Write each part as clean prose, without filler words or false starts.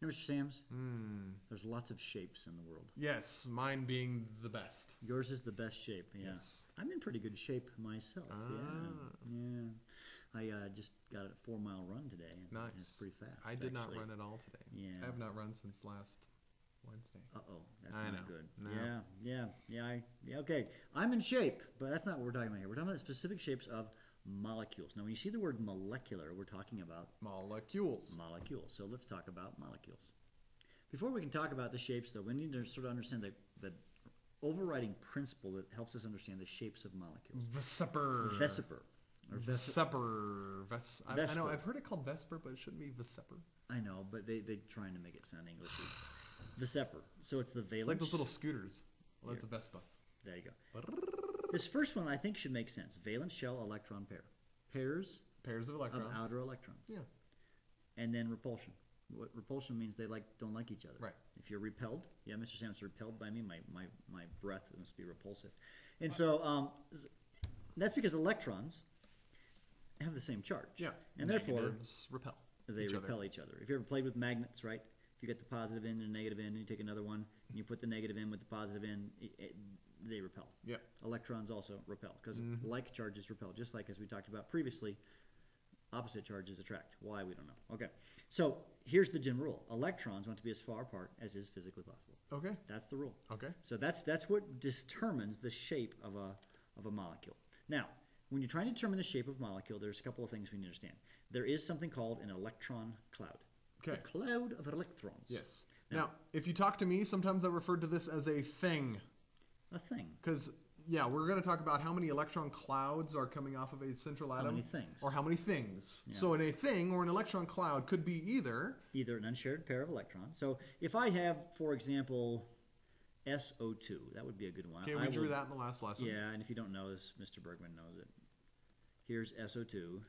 Mr. Sam's? There's lots of shapes in the world. Yes, mine being the best. Yours is the best shape, yeah. Yes. I'm in pretty good shape myself, yeah. I just got a 4-mile run today. Nice. It's pretty fast. I did not run at all today. Yeah. I have not run since last Wednesday. Uh-oh, that's I not know. good. No. Yeah, okay. I'm in shape, but that's not what we're talking about here. We're talking about the specific shapes of molecules. Now, when you see the word molecular, we're talking about molecules. Molecules. So let's talk about molecules. Before we can talk about the shapes, though, we need to sort of understand the overriding principle that helps us understand the shapes of molecules. Vesper. I know, I've heard it called Vesper, but it shouldn't be Vesper. I know, but they're trying to make it sound Englishy. Vesper. So it's the valence. Like those little scooters. Well, that's a Vespa. There you go. This first one I think should make sense. Valence shell electron pair. Pairs of electrons. Of outer electrons. Yeah. And then repulsion. What repulsion means they don't like each other. Right. If you're repelled, yeah, Mr. Sam's repelled by me. My breath must be repulsive. And so that's because electrons have the same charge. Yeah. And therefore repel. They repel each other. If you ever played with magnets, right? If you get the positive end and the negative end, and you take another one and you put the negative in with the positive end, they repel. Yeah. Electrons also repel because like charges repel, just like as we talked about previously. Opposite charges attract. Why, we don't know. Okay. So here's the general rule. Electrons want to be as far apart as is physically possible. Okay. That's the rule. Okay. So that's what determines the shape of a molecule. Now, when you're trying to determine the shape of a molecule, there's a couple of things we need to understand. There is something called an electron cloud. Okay. A cloud of electrons. Yes. Now, if you talk to me, sometimes I refer to this as a thing. A thing. Because, yeah, we're going to talk about how many electron clouds are coming off of a central atom. How many things. Or how many things. Yeah. So in a thing or an electron cloud could be either an unshared pair of electrons. So if I have, for example, SO2, that would be a good one. Okay, we drew that in the last lesson. Yeah, and if you don't know this, Mr. Bergman knows it. Here's SO2.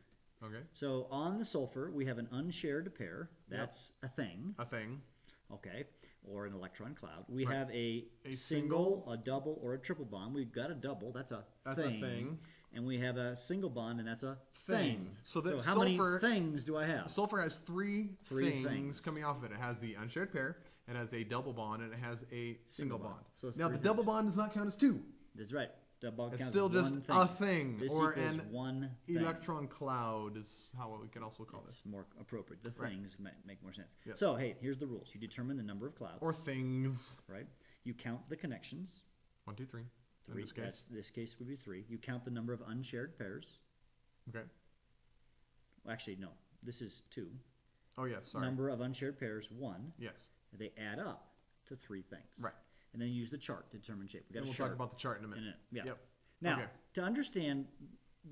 Okay. So on the sulfur, we have an unshared pair. That's a thing. A thing. Okay. Or an electron cloud. We have a single, a double, or a triple bond. We've got a double. That's a thing. And we have a single bond, and that's a thing. So how many things do I have? Sulfur has three things coming off of it. It has the unshared pair, it has a double bond, and it has a single bond. So now the double bond does not count as two. That's right. It's still just a thing, or an one electron cloud is how we can also call it. It's more appropriate. The things make more sense. Yes. So, hey, here's the rules. You determine the number of clouds. Or things. Right. You count the connections. 1, 2, 3. In this case. This case would be 3. You count the number of unshared pairs. Okay. Well, actually, no. This is 2. Oh, yes. Sorry. Number of unshared pairs, 1. Yes. They add up to 3 things. Right. And then you use the chart to determine shape. We'll talk about the chart in a minute. Yeah. Yep. Now, to understand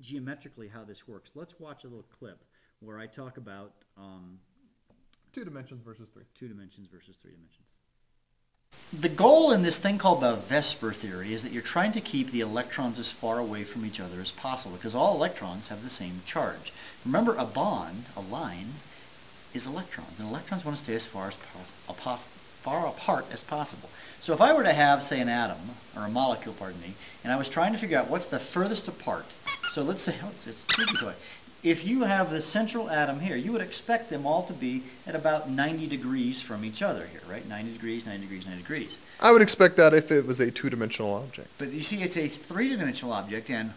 geometrically how this works, let's watch a little clip where I talk about 2 dimensions versus 3. 2 dimensions versus 3 dimensions. The goal in this thing called the Vesper Theory is that you're trying to keep the electrons as far away from each other as possible because all electrons have the same charge. Remember, a bond, a line, is electrons, and electrons want to stay as far apart as possible. So if I were to have, say, an atom, or a molecule, pardon me, and I was trying to figure out what's the furthest apart, so let's say, if you have the central atom here, you would expect them all to be at about 90 degrees from each other here, right? 90 degrees, 90 degrees, 90 degrees. I would expect that if it was a 2-dimensional object. But you see, it's a 3-dimensional object, and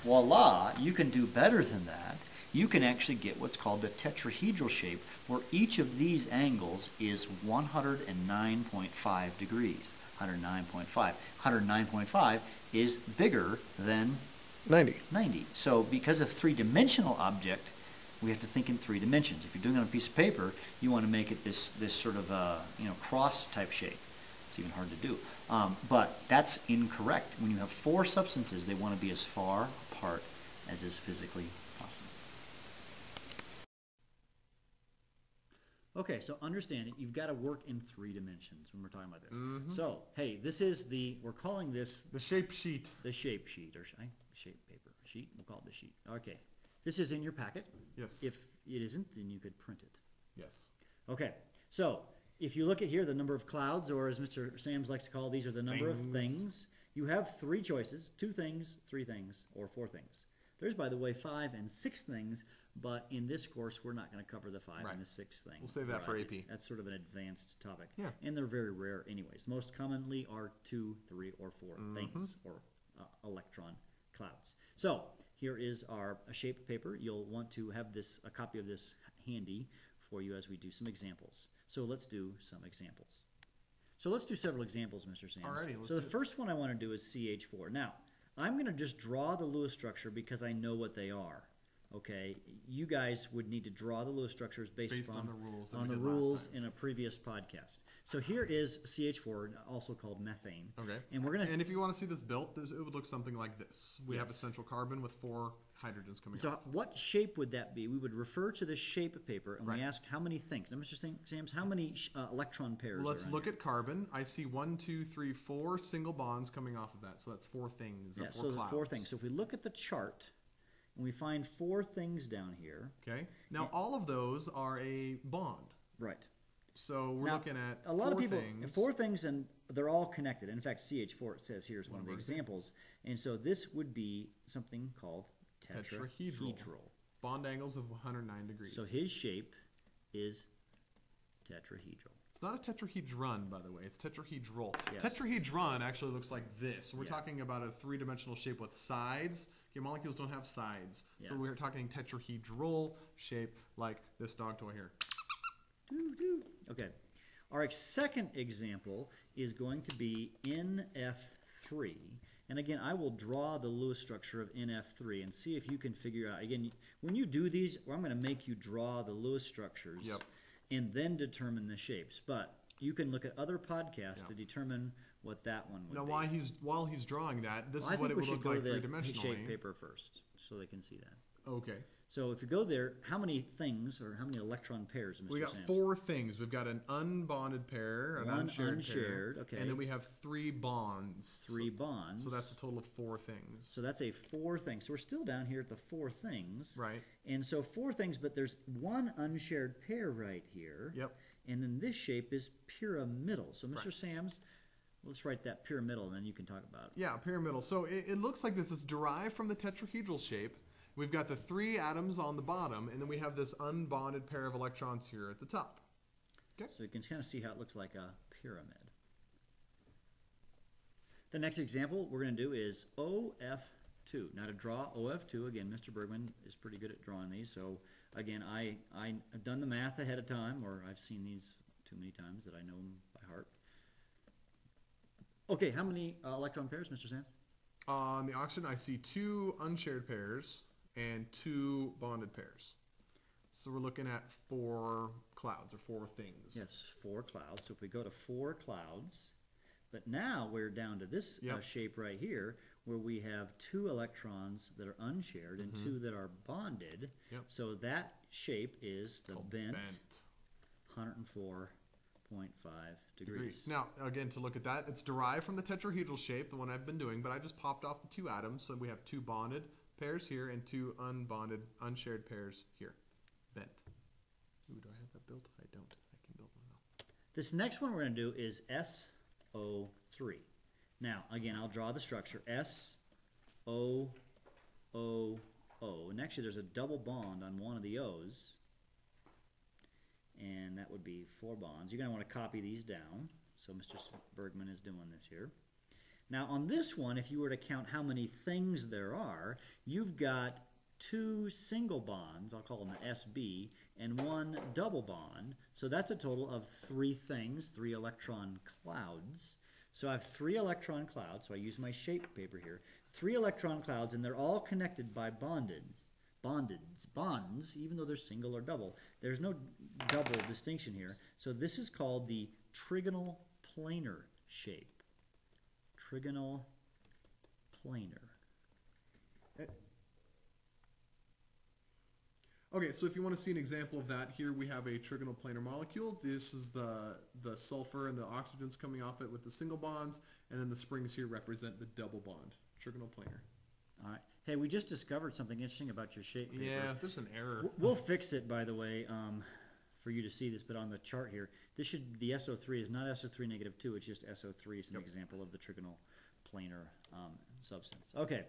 voila, you can do better than that. You can actually get what's called the tetrahedral shape, where each of these angles is 109.5 degrees. 109.5. 109.5 is bigger than 90. So because of 3-dimensional object, we have to think in 3 dimensions. If you're doing it on a piece of paper, you want to make it this sort of cross type shape. It's even hard to do. But that's incorrect. When you have 4 substances, they want to be as far apart as is physically possible. Okay, so understand it. You've got to work in 3 dimensions when we're talking about this. So, hey, this is we're calling this the shape sheet. The shape sheet, or shape paper sheet. We'll call it the sheet. Okay, this is in your packet. Yes. If it isn't, then you could print it. Yes. Okay, so if you look at here, the number of clouds, or as Mr. Sams likes to call these, are the number of things. You have 3 choices: 2 things, 3 things, or 4 things. There's, by the way, 5 and 6 things, but in this course, we're not going to cover the 5 and the 6 things. We'll save that for AP. That's sort of an advanced topic. Yeah. And they're very rare anyways. Most commonly are 2, 3, or 4 things, or electron clouds. So here is our shape paper. You'll want to have a copy of this handy for you as we do some examples. So let's do some examples. So let's do several examples, Mr. Sams. Alrighty, so the first one I want to do is CH4. Now, I'm going to just draw the Lewis structure because I know what they are. Okay, you guys would need to draw the Lewis structures based on the rules in a previous podcast. So here is CH4, also called methane. Okay. And if you want to see this built, it would look something like this. We have a central carbon with 4 hydrogens coming out. So what shape would that be? We would refer to the shape paper and we ask how many things. Now, Mr. Sams, how many electron pairs? Let's look at carbon. I see 1, 2, 3, 4 single bonds coming off of that. So that's 4 things. Yeah, so the 4 things. So if we look at the chart, and we find 4 things down here. Okay. Now, all of those are a bond. Right. So we're looking at a lot of people, things. 4 things, and they're all connected. In fact, CH4, it says here is one of the examples. And so this would be something called tetrahedral. Bond angles of 109 degrees. So his shape is tetrahedral. It's not a tetrahedron, by the way. It's tetrahedral. Yes. Tetrahedron actually looks like this. We're talking about a 3-dimensional shape with sides. Okay, molecules don't have sides. So we're talking tetrahedral shape like this dog toy here. Okay. Our second example is going to be NF3. And again, I will draw the Lewis structure of NF3 and see if you can figure out. Again, when you do these, I'm going to make you draw the Lewis structures and then determine the shapes. But you can look at other podcasts to determine what that one would be. Now, while he's drawing that, this is what it would look like 3-dimensionally. Shape paper first, so they can see that. Okay. So if you go there, how many things or how many electron pairs, Mr. We got Sams? 4 things. We've got an unbonded pair, an unshared pair, okay. and then we have 3 bonds. 3 bonds. So that's a total of 4 things. So that's a 4 things. So we're still down here at the 4 things. Right. And so 4 things, but there's 1 unshared pair right here. Yep. And then this shape is pyramidal. So Mr. Sams, let's write that pyramidal, and then you can talk about it. Yeah, pyramidal. So it looks like this is derived from the tetrahedral shape. We've got the 3 atoms on the bottom, and then we have this unbonded pair of electrons here at the top. Okay. So you can kind of see how it looks like a pyramid. The next example we're going to do is OF2. Now to draw OF2, again, Mr. Bergman is pretty good at drawing these. So again, I've done the math ahead of time, or I've seen these too many times that I know them by heart. Okay, how many electron pairs, Mr. Sams? On the oxygen, I see 2 unshared pairs and 2 bonded pairs. So we're looking at 4 clouds or 4 things. Yes, 4 clouds. So if we go to 4 clouds, but now we're down to this shape right here where we have 2 electrons that are unshared and 2 that are bonded. Yep. So that shape is the bent 104.5 degrees. Now, again, to look at that, it's derived from the tetrahedral shape, the one I've been doing, but I just popped off the 2 atoms. So we have 2 bonded pairs here and 2 unbonded, unshared pairs here. Bent. Ooh, do I have that built? I don't. I can build one though. This next one we're going to do is SO3. Now, again, I'll draw the structure SOOO. And actually, there's a double bond on one of the O's. And that would be 4 bonds. You're going to want to copy these down. So Mr. Bergman is doing this here. Now on this one, if you were to count how many things there are, you've got 2 single bonds, I'll call them the SB, and 1 double bond. So that's a total of 3 things, 3 electron clouds. So I have 3 electron clouds, so I use my shape paper here. 3 electron clouds, and they're all connected by bonds, even though they're single or double. There's no double distinction here. So this is called the trigonal planar shape. Trigonal planar. Okay, so if you want to see an example of that, here we have a trigonal planar molecule. This is the sulfur and the oxygens coming off it with the single bonds, and then the springs here represent the double bond. Trigonal planar. All right. Hey, we just discovered something interesting about your shape paper. Yeah, there's an error. We'll fix it, by the way, for you to see this, but on the chart here, this should, the SO3 is not SO3 negative 2, it's just SO3. It's an example of the trigonal planar substance. Okay,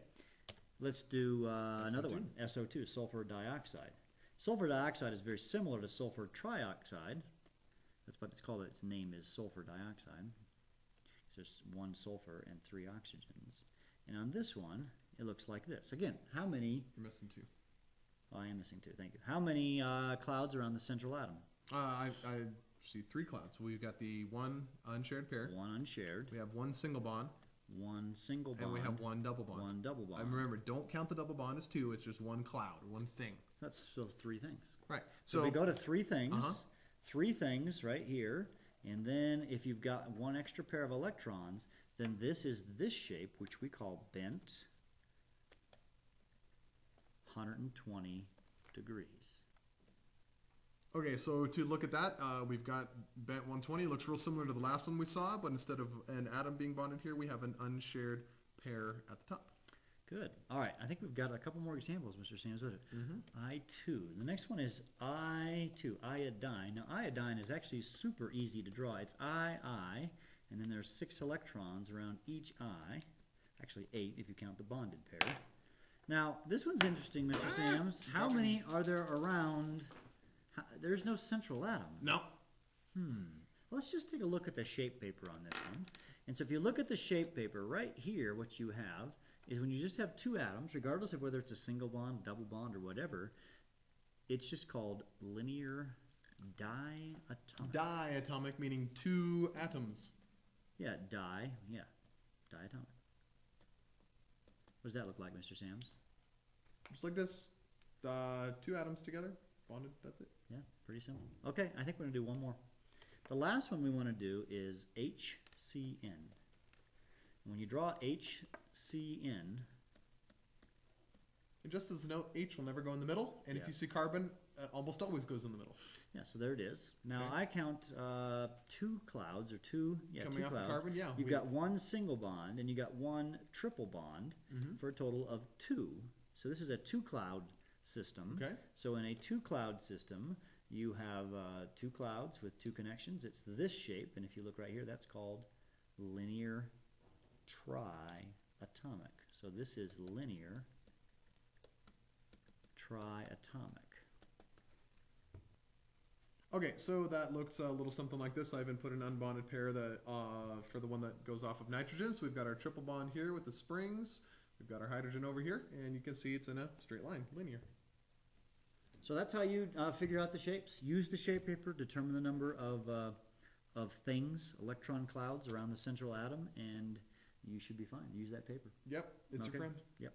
Let's do another one, SO2, sulfur dioxide. Sulfur dioxide is very similar to sulfur trioxide. That's what it's called. Its name is sulfur dioxide. So there's one sulfur and 3 oxygens. And on this one, it looks like this. Again, how many... You're missing 2. Oh, I am missing 2, thank you. How many clouds are on the central atom? I see 3 clouds. We've got the 1 unshared pair. 1 unshared. We have 1 single bond. 1 single bond. And we have 1 double bond. 1 double bond. And remember, don't count the double bond as 2. It's just 1 cloud, 1 thing. That's still 3 things. Right. So we go to 3 things. 3 things right here. And then if you've got 1 extra pair of electrons, then this is this shape, which we call bent 120 degrees. Okay, so to look at that, we've got bent 120. It looks real similar to the last one we saw, but instead of an atom being bonded here, we have an unshared pair at the top. Good. All right, I think we've got a couple more examples, Mr. Sams. What is it? I2. The next one is I2, iodine. Now, iodine is actually super easy to draw. It's II, and then there's 6 electrons around each I. Actually, 8 if you count the bonded pair. Now, this one's interesting, Mr. Sams. How many are there around? There's no central atom. No. Let's just take a look at the shape paper on this one. And so if you look at the shape paper, right here, what you have is when you just have 2 atoms, regardless of whether it's a single bond, double bond, or whatever, it's just called linear diatomic. Diatomic meaning 2 atoms. Yeah, diatomic. What does that look like, Mr. Sams? Just like this. 2 atoms together, bonded, that's it. Yeah, pretty simple. Okay, I think we're going to do one more. The last one we want to do is HCN. When you draw HCN, and just as a note, H will never go in the middle, and if you see carbon, it almost always goes in the middle. Yeah, so there it is. Now I count 2 clouds, or 2, Coming 2 off clouds. the carbon, yeah. You've got 1 single bond, and you got 1 triple bond for a total of 2. So this is a 2 cloud system. Okay. So in a 2 cloud system, you have 2 clouds with 2 connections. It's this shape, and if you look right here, that's called linear triatomic. So this is linear triatomic. Okay, so that looks a little something like this. I even put an unbonded pair that for the one that goes off of nitrogen. So we've got our triple bond here with the springs. We've got our hydrogen over here, and you can see it's in a straight line, linear. So that's how you figure out the shapes. Use the shape paper, determine the number of things, electron clouds around the central atom, and you should be fine. Use that paper. Yep, it's your friend. Yep.